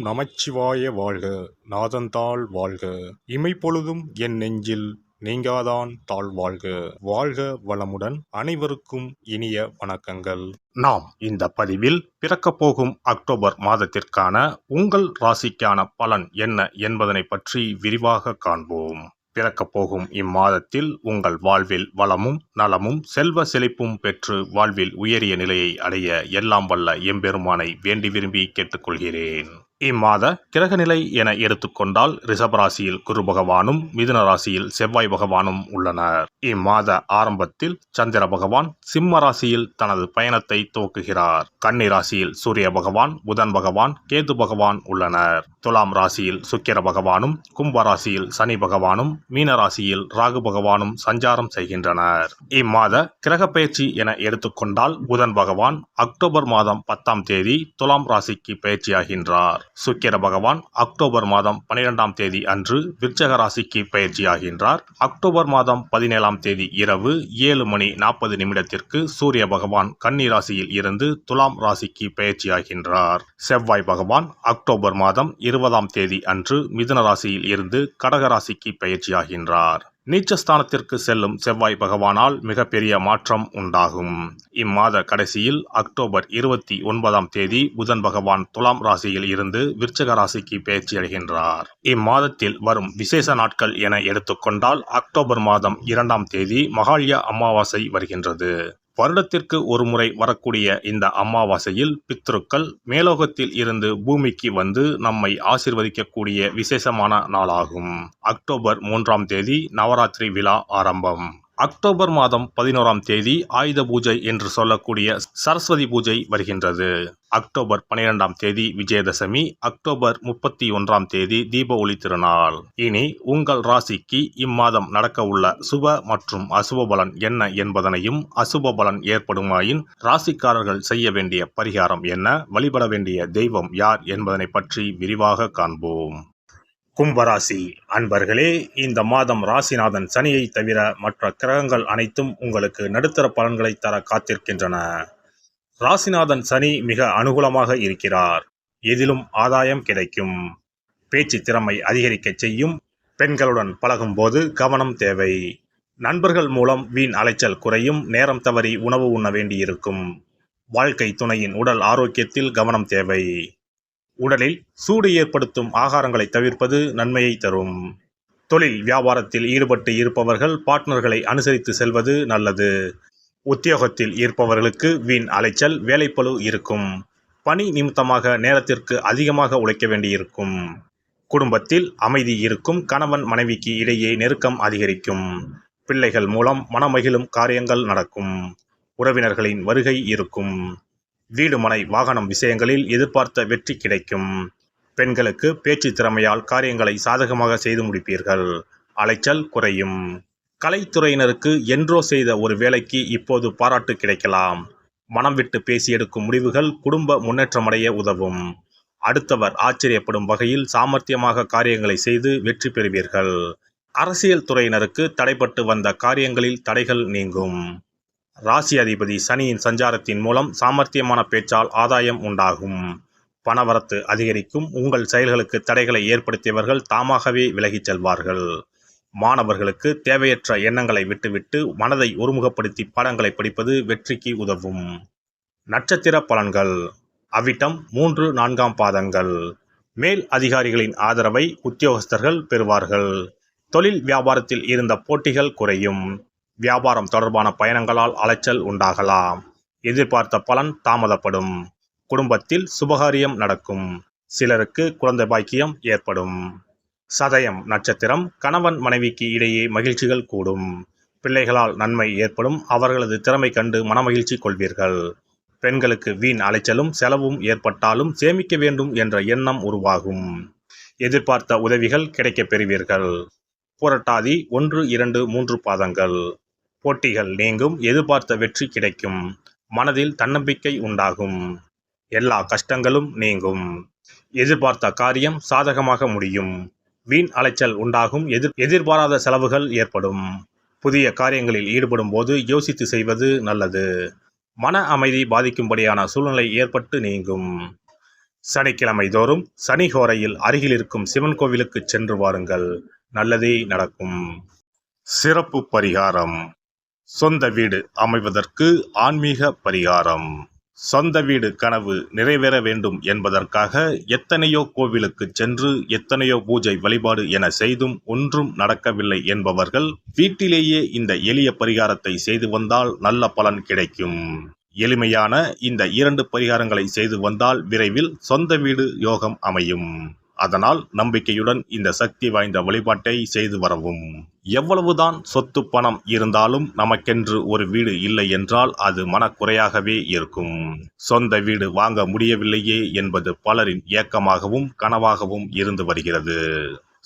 நமச்சிவாய வாழ்க. நாதன்தாள் வாழ்க. இமைப்பொழுதும் என் நெஞ்சில் நீங்காதான் தாழ் வாழ்க. வாழ்க வளமுடன். அனைவருக்கும் இனிய வணக்கங்கள். நாம் இந்த பதிவில் பிறக்கப் போகும் அக்டோபர் மாதத்திற்கான உங்கள் ராசிக்கான பலன் என்ன என்பதனை பற்றி விரிவாக காண்போம். பிறக்கப் போகும் இம்மாதத்தில் உங்கள் வாழ்வில் வளமும் நலமும் செல்வ செழிப்பும் பெற்று வாழ்வில் உயரிய நிலையை அடைய எல்லாம் வல்ல எம்பெருமானை வேண்டி விரும்பி கேட்டுக்கொள்கிறேன். இம்மாத கிரகநிலை என எடுத்துக்கொண்டால் ரிஷபராசியில் குரு பகவானும் மிதுன ராசியில் செவ்வாய் பகவானும் உள்ளனர். இம்மாத ஆரம்பத்தில் சந்திர பகவான் சிம்ம ராசியில் தனது பயணத்தை துவக்குகிறார். கன்னி ராசியில் சூரிய பகவான், புதன் பகவான், கேது பகவான் உள்ளனர். துலாம் ராசியில் சுக்கிர பகவானும், கும்ப ராசியில் சனி பகவானும், மீன ராசியில் ராகு பகவானும் சஞ்சாரம் செய்கின்றனர். இம்மாத கிரக பயிற்சி என எடுத்துக்கொண்டால் புதன் பகவான் அக்டோபர் மாதம் 10ஆம் தேதி துலாம் ராசிக்கு பயிற்சியாகின்றார். சுக்கிர பகவான் அக்டோபர் மாதம் 12ஆம் தேதி அன்று விருச்சக ராசிக்கு பயிற்சியாகின்றார். அக்டோபர் மாதம் 17ஆம் தேதி இரவு 7:40 சூரிய பகவான் கன்னி ராசியில் இருந்து துலாம் ராசிக்கு பயிற்சியாகின்றார். செவ்வாய் பகவான் அக்டோபர் மாதம் 20ஆம் தேதி அன்று மிதுன ராசியில் இருந்து கடக ராசிக்கு பயிற்சியாகின்றார். நீச்சஸ்தானத்திற்கு செல்லும் செவ்வாய் பகவானால் மிகப்பெரிய மாற்றம் உண்டாகும். இம்மாத கடைசியில் அக்டோபர் 29ஆம் தேதி புதன் பகவான் துலாம் ராசியில் இருந்து விருச்சக ராசிக்கு பயிற்சியடைகின்றார். இம்மாதத்தில் வரும் விசேஷ நாட்கள் என எடுத்துக்கொண்டால் அக்டோபர் மாதம் 2ஆம் தேதி மகாலய அமாவாசை வருகின்றது. வருடத்திற்கு ஒரு முறை வரக்கூடிய இந்த அமாவாசையில் பித்ருக்கள் மேலோகத்தில் இருந்து பூமிக்கு வந்து நம்மை ஆசீர்வதிக்கக்கூடிய விசேஷமான நாளாகும். அக்டோபர் 3ஆம் தேதி நவராத்திரி விழா ஆரம்பம். அக்டோபர் மாதம் 11ஆம் தேதி ஆயுத பூஜை என்று சொல்லக்கூடிய சரஸ்வதி பூஜை வருகின்றது. அக்டோபர் 12ஆம் தேதி விஜயதசமி. அக்டோபர் 31ஆம் தேதி தீப ஒளி திருநாள். இனி உங்கள் ராசிக்கு இம்மாதம் நடக்க உள்ள சுப மற்றும் அசுப பலன் என்ன என்பதனையும், அசுப பலன் ஏற்படுமாயின் ராசிக்காரர்கள் செய்ய வேண்டிய பரிகாரம் என்ன, வழிபட வேண்டிய தெய்வம் யார் என்பதனை பற்றி விரிவாக காண்போம். கும்பராசி அன்பர்களே, இந்த மாதம் ராசிநாதன் சனியை தவிர மற்ற கிரகங்கள் அனைத்தும் உங்களுக்கு நடுத்தர பலன்களை தர காத்திருக்கின்றன. ராசிநாதன் சனி மிக அனுகூலமாக இருக்கிறார். எதிலும் ஆதாயம் கிடைக்கும். பேச்சு திறமை அதிகரிக்க செய்யும். பெண்களுடன் பழகும் போது கவனம் தேவை. நண்பர்கள் மூலம் வீண் அலைச்சல் குறையும். நேரம் தவறி உணவு உண்ண வேண்டியிருக்கும். வாழ்க்கை துணையின் உடல் ஆரோக்கியத்தில் கவனம் தேவை. உடலில் சூடு ஏற்படுத்தும் ஆகாரங்களை தவிர்ப்பது நன்மையை தரும். தொழில் வியாபாரத்தில் ஈடுபட்டு இருப்பவர்கள் பார்ட்னர்களை அனுசரித்து செல்வது நல்லது. உத்தியோகத்தில் இருப்பவர்களுக்கு வீண் அலைச்சல், வேலைப்பளு இருக்கும். பணி நிமித்தமாக நேரத்திற்கு அதிகமாக உழைக்க வேண்டியிருக்கும். குடும்பத்தில் அமைதி இருக்கும். கணவன் மனைவிக்கு இடையே நெருக்கம் அதிகரிக்கும். பிள்ளைகள் மூலம் மனமகிழும் காரியங்கள் நடக்கும். உறவினர்களின் வருகை இருக்கும். வீடு மனை வாகனம் விஷயங்களில் எதிர்பார்த்த வெற்றி கிடைக்கும். பெண்களுக்கு பேச்சு திறமையால் காரியங்களை சாதகமாக செய்து முடிப்பீர்கள். அலைச்சல் குறையும். கலைத்துறையினருக்கு என்றோ செய்த ஒரு வேலைக்கு இப்போது பாராட்டு கிடைக்கலாம். மனம் விட்டு பேசி எடுக்கும் முடிவுகள் குடும்ப முன்னேற்றமடைய உதவும். அடுத்தவர் ஆச்சரியப்படும் வகையில் சாமர்த்தியமாக காரியங்களை செய்து வெற்றி பெறுவீர்கள். அரசியல் துறையினருக்கு தடைபட்டு வந்த காரியங்களில் தடைகள் நீங்கும். ராசி அதிபதி சனியின் சஞ்சாரத்தின் மூலம் சாமர்த்தியமான பேச்சால் ஆதாயம் உண்டாகும். பணவரத்து அதிகரிக்கும். உங்கள் செயல்களுக்கு தடைகளை ஏற்படுத்தியவர்கள் தாமாகவே விலகிச் செல்வார்கள். மாணவர்களுக்கு தேவையற்ற எண்ணங்களை விட்டுவிட்டு மனதை ஒருமுகப்படுத்தி பாடங்களை படிப்பது வெற்றிக்கு உதவும். நட்சத்திர பலன்கள். அவிட்டம் 3-4ஆம் பாதங்கள். மேல் அதிகாரிகளின் ஆதரவை உத்தியோகஸ்தர்கள் பெறுவார்கள். தொழில் வியாபாரத்தில் இருந்த போட்டிகள் குறையும். வியாபாரம் தொடர்பான பயணங்களால் அலைச்சல் உண்டாகலாம். எதிர்பார்த்த பலன் தாமதப்படும். குடும்பத்தில் சுபகாரியம் நடக்கும். சிலருக்கு குழந்தை பாக்கியம் ஏற்படும். சதயம் நட்சத்திரம். கணவன் மனைவிக்கு இடையே மகிழ்ச்சிகள் கூடும். பிள்ளைகளால் நன்மை ஏற்படும். அவர்களது திறமை கண்டு மனமகிழ்ச்சி கொள்வீர்கள். பெண்களுக்கு வீண் அலைச்சலும் செலவும் ஏற்பட்டாலும் சேமிக்க வேண்டும் என்ற எண்ணம் உருவாகும். எதிர்பார்த்த உதவிகள் கிடைக்கப் பெறுவீர்கள். புரட்டாதி 1, 2, 3 பாதங்கள். போட்டிகள் நீங்கும். எதிர்பார்த்த வெற்றி கிடைக்கும். மனதில் தன்னம்பிக்கை உண்டாகும். எல்லா கஷ்டங்களும் நீங்கும். எதிர்பார்த்த காரியம் சாதகமாக முடியும். வீண் அலைச்சல் உண்டாகும். எதிர்பாராத செலவுகள் ஏற்படும். புதிய காரியங்களில் ஈடுபடும் போது யோசித்து செய்வது நல்லது. மன அமைதி பாதிக்கும்படியான சூழ்நிலை ஏற்பட்டு நீங்கும். சனிக்கிழமை தோறும் சனி ஹோரையில் அருகில் இருக்கும் சிவன் கோவிலுக்கு சென்று வாருங்கள், நல்லதே நடக்கும். சிறப்பு பரிகாரம்: சொந்த வீடு அமைவதற்கு ஆன்மீக பரிகாரம். சொந்த வீடு கனவு நிறைவேற வேண்டும் என்பதற்காக எத்தனையோ கோவிலுக்கு சென்று எத்தனையோ பூஜை வழிபாடு என செய்தும் ஒன்றும் நடக்கவில்லை என்பவர்கள் வீட்டிலேயே இந்த எளிய பரிகாரத்தை செய்து வந்தால் நல்ல பலன் கிடைக்கும். எளிமையான இந்த 2 பரிகாரங்களை செய்து வந்தால் விரைவில் சொந்த வீடு யோகம் அமையும். அதனால் நம்பிக்கையுடன் இந்த சக்தி வாய்ந்த வழிபாட்டை செய்து வரவும். எவ்வளவுதான் சொத்து பணம் இருந்தாலும் நமக்கென்று ஒரு வீடு இல்லை என்றால் அது மனக்குறையாகவே இருக்கும். சொந்த வீடு வாங்க முடியவில்லையே என்பது பலரின் ஏக்கமாகவும் கனவாகவும் இருந்து வருகிறது.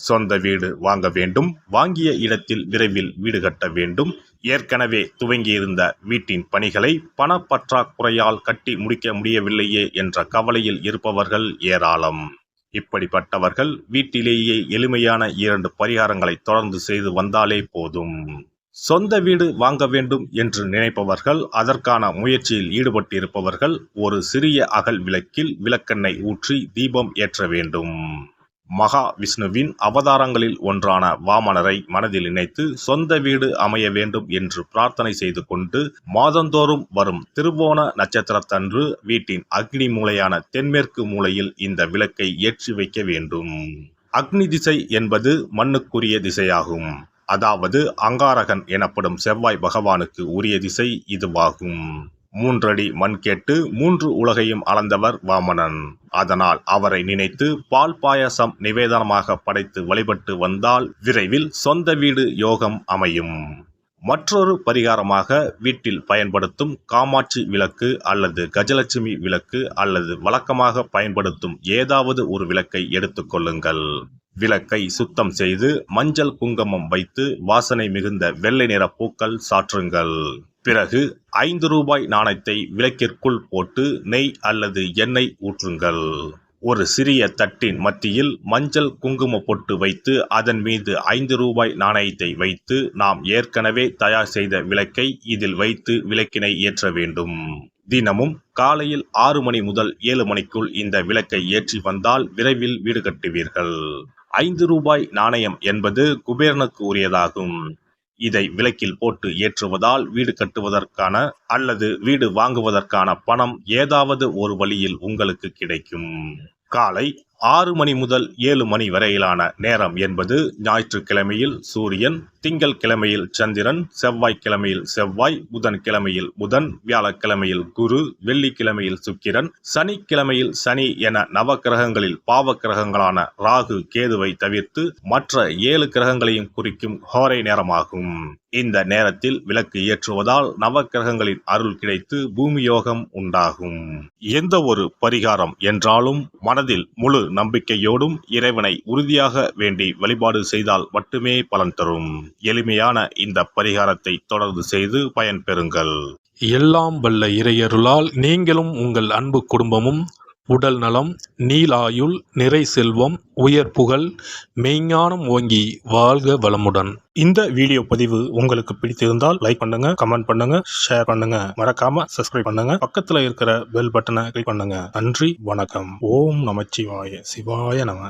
சொந்த வீடு வாங்க வேண்டும், வாங்கிய இடத்தில் விரைவில் வீடு கட்ட வேண்டும், ஏற்கனவே துவங்கியிருந்த வீட்டின் பணிகளை பணப்பற்றாக்குறையால் கட்டி முடிக்க முடியவில்லையே என்ற கவலையில் இருப்பவர்கள் ஏராளம். இப்படிப்பட்டவர்கள் வீட்டிலேயே எளிமையான 2 பரிகாரங்களை தொடர்ந்து செய்து வந்தாலே போதும். சொந்த வீடு வாங்க வேண்டும் என்று நினைப்பவர்கள், அதற்கான முயற்சியில் ஈடுபட்டிருப்பவர்கள் ஒரு சிறிய அகல் விளக்கில் விளக்கெண்ணெய் ஊற்றி தீபம் ஏற்ற வேண்டும். மகா விஷ்ணுவின் அவதாரங்களில் ஒன்றான வாமனரை மனதில் நினைத்து சொந்த வீடு அமைய வேண்டும் என்று பிரார்த்தனை செய்து கொண்டு மாதந்தோறும் வரும் திருவோண நட்சத்திரத்தன்று வீட்டின் அக்னி மூலையான தென்மேற்கு மூலையில் இந்த விளக்கை ஏற்றி வைக்க வேண்டும். அக்னி திசை என்பது மண்ணுக்குரிய திசையாகும். அதாவது அங்காரகன் எனப்படும் செவ்வாய் பகவானுக்கு உரிய திசை இதுவாகும். 3 அடி மண் கேட்டு 3 உலகையும் அளந்தவர் வாமனன். அதனால் அவரை நினைத்து பால் பாயசம் நிவேதனமாக படைத்து வழிபட்டு வந்தால் விரைவில் சொந்த வீடு யோகம் அமையும். மற்றொரு பரிகாரமாக வீட்டில் பயன்படுத்தும் காமாட்சி விளக்கு அல்லது கஜலட்சுமி விளக்கு அல்லது வழக்கமாக பயன்படுத்தும் ஏதாவது ஒரு விளக்கை எடுத்துக்கொள்ளுங்கள். விளக்கை சுத்தம் செய்து மஞ்சள் குங்குமம் வைத்து வாசனை மிகுந்த வெள்ளை நிற பூக்கள் சாற்றுங்கள். பிறகு 5 ரூபாய் நாணயத்தை விளக்கிற்குள் போட்டு நெய் அல்லது எண்ணெய் ஊற்றுங்கள். ஒரு சிறிய தட்டின் மத்தியில் மஞ்சள் குங்கும பொட்டு வைத்து அதன் மீது 5 ரூபாய் நாணயத்தை வைத்து நாம் ஏற்கனவே தயார் செய்த விளக்கை இதில் வைத்து விளக்கினை ஏற்ற வேண்டும். தினமும் காலையில் 6 மணி முதல் 7 மணிக்குள் இந்த விளக்கை ஏற்றி வந்தால் விரைவில் வீடு கட்டுவீர்கள். 5 ரூபாய் நாணயம் என்பது குபேரனுக்கு உரியதாகும். இதை விளக்கில் போட்டு ஏற்றுவதால் வீடு கட்டுவதற்கான அல்லது வீடு வாங்குவதற்கான பணம் ஏதாவது ஒரு வழியில் உங்களுக்கு கிடைக்கும். காலை 6 மணி முதல் 7 மணி வரையிலான நேரம் என்பது ஞாயிற்றுக்கிழமையில் சூரியன், திங்கள் கிழமையில் சந்திரன், செவ்வாய்க்கிழமையில் செவ்வாய், புதன் கிழமையில் புதன், வியாழக்கிழமையில் குரு, வெள்ளிக்கிழமையில் சுக்கிரன், சனிக்கிழமையில் சனி என நவக்கிரகங்களில் பாவ கிரகங்களான ராகு கேதுவை தவிர்த்து மற்ற 7 கிரகங்களையும் குறிக்கும் ஹோரை நேரமாகும். இந்த நேரத்தில் விளக்கு ஏற்றுவதால் நவக்கிரகங்களின் அருள் கிடைத்து பூமி யோகம் உண்டாகும். எந்த ஒரு பரிகாரம் என்றாலும் மனதில் முழு நம்பிக்கையோடும் இறைவனை உறுதியாக வேண்டி வழிபாடு செய்தால் மட்டுமே பலன் தரும். எளிமையான இந்த பரிகாரத்தை தொடர்ந்து செய்து பயன் பெறுங்கள். எல்லாம் வல்ல இறையருளால் நீங்களும் உங்கள் அன்பு குடும்பமும் உடல் நலம், நீலாயுள், நிறை செல்வம், உயர் புகழ், மெய்ஞானம் ஓங்கி வாழ்க வளமுடன். இந்த வீடியோ பதிவு உங்களுக்கு பிடித்திருந்தால் லைக் பண்ணுங்க, கமெண்ட் பண்ணுங்க, ஷேர் பண்ணுங்க, மறக்காம சப்ஸ்கிரைப் பண்ணுங்க, பக்கத்துல இருக்கிற பெல் பட்டனை கிளிக் பண்ணுங்க. நன்றி, வணக்கம். ஓம் நமச்சிவாய. சிவாய நம.